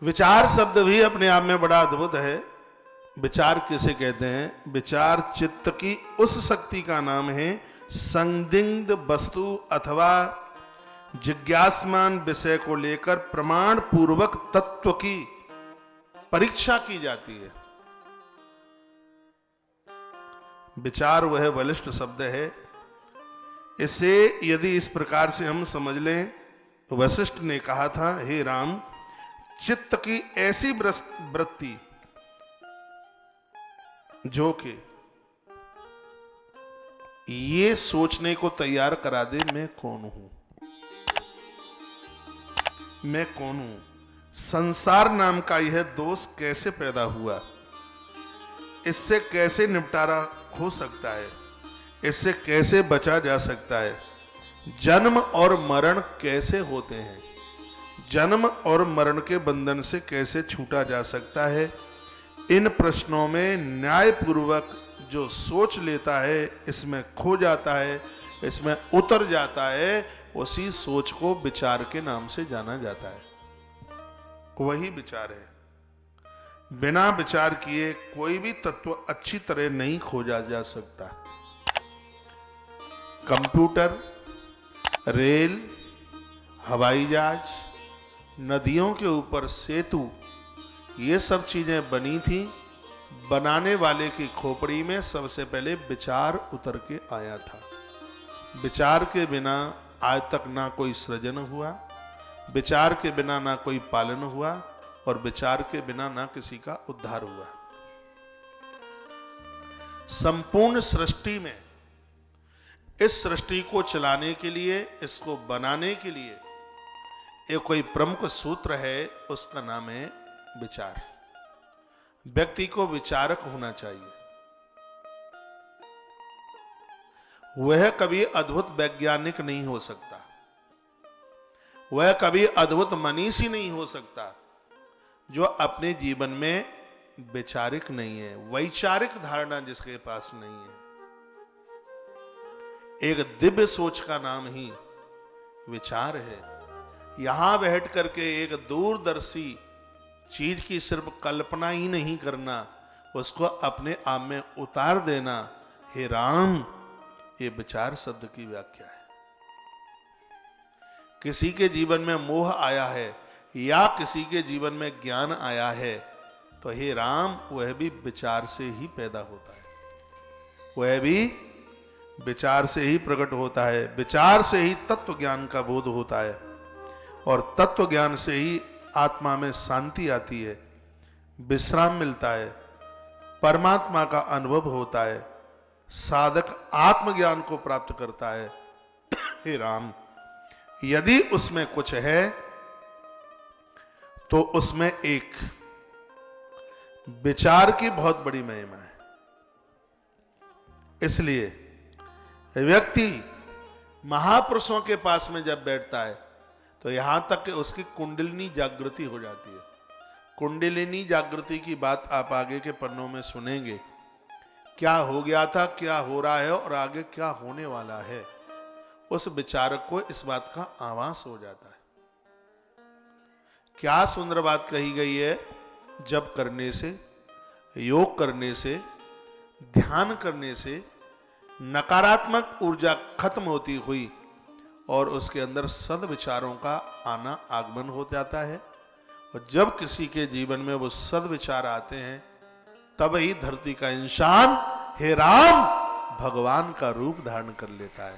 विचार शब्द भी अपने आप में बड़ा अद्भुत है। विचार किसे कहते हैं? विचार चित्त की उस शक्ति का नाम है संदिग्ध वस्तु अथवा जिज्ञासमान विषय को लेकर प्रमाण पूर्वक तत्व की परीक्षा की जाती है। विचार वह बलिष्ठ शब्द है। इसे यदि इस प्रकार से हम समझ लें तो वशिष्ठ ने कहा था, हे राम, चित्त की ऐसी वृत्ति जो कि ये सोचने को तैयार करा दे, मैं कौन हूं, मैं कौन हूं, संसार नाम का यह दोष कैसे पैदा हुआ, इससे कैसे निपटारा हो सकता है, इससे कैसे बचा जा सकता है, जन्म और मरण कैसे होते हैं, जन्म और मरण के बंधन से कैसे छूटा जा सकता है। इन प्रश्नों में न्यायपूर्वक जो सोच लेता है, इसमें खो जाता है, इसमें उतर जाता है, उसी सोच को विचार के नाम से जाना जाता है। वही विचार है। बिना विचार किए कोई भी तत्व अच्छी तरह नहीं खोजा जा सकता। कंप्यूटर, रेल, हवाई जहाज, नदियों के ऊपर सेतु, ये सब चीजें बनी थी। बनाने वाले की खोपड़ी में सबसे पहले विचार उतर के आया था। विचार के बिना आज तक ना कोई सृजन हुआ, विचार के बिना ना कोई पालन हुआ, और विचार के बिना ना किसी का उद्धार हुआ। संपूर्ण सृष्टि में इस सृष्टि को चलाने के लिए, इसको बनाने के लिए एक कोई प्रमुख सूत्र है, उसका नाम है विचार। व्यक्ति को विचारक होना चाहिए। वह कभी अद्भुत वैज्ञानिक नहीं हो सकता, वह कभी अद्भुत मनीषी नहीं हो सकता जो अपने जीवन में विचारिक नहीं है, वैचारिक धारणा जिसके पास नहीं है। एक दिव्य सोच का नाम ही विचार है। यहां बैठ करके एक दूरदर्शी चीज की सिर्फ कल्पना ही नहीं करना, उसको अपने आप में उतार देना। हे राम, ये विचार शब्द की व्याख्या है। किसी के जीवन में मोह आया है या किसी के जीवन में ज्ञान आया है, तो हे राम, वह भी विचार से ही पैदा होता है, वह भी विचार से ही प्रकट होता है। विचार से ही तत्व ज्ञान का बोध होता है, और तत्व ज्ञान से ही आत्मा में शांति आती है, विश्राम मिलता है, परमात्मा का अनुभव होता है, साधक आत्मज्ञान को प्राप्त करता है। हे राम, यदि उसमें कुछ है तो उसमें एक विचार की बहुत बड़ी महिमा है। इसलिए व्यक्ति महापुरुषों के पास में जब बैठता है तो यहां तक कि उसकी कुंडलिनी जागृति हो जाती है। कुंडलिनी जागृति की बात आप आगे के पन्नों में सुनेंगे। क्या हो गया था, क्या हो रहा है और आगे क्या होने वाला है, उस विचारक को इस बात का आभास हो जाता है। क्या सुंदर बात कही गई है। जब करने से, योग करने से, ध्यान करने से नकारात्मक ऊर्जा खत्म होती हुई और उसके अंदर सद्विचारों का आना आगमन हो जाता है। और जब किसी के जीवन में वो सद्विचार आते हैं, तब ही धरती का इंसान हे राम भगवान का रूप धारण कर लेता है।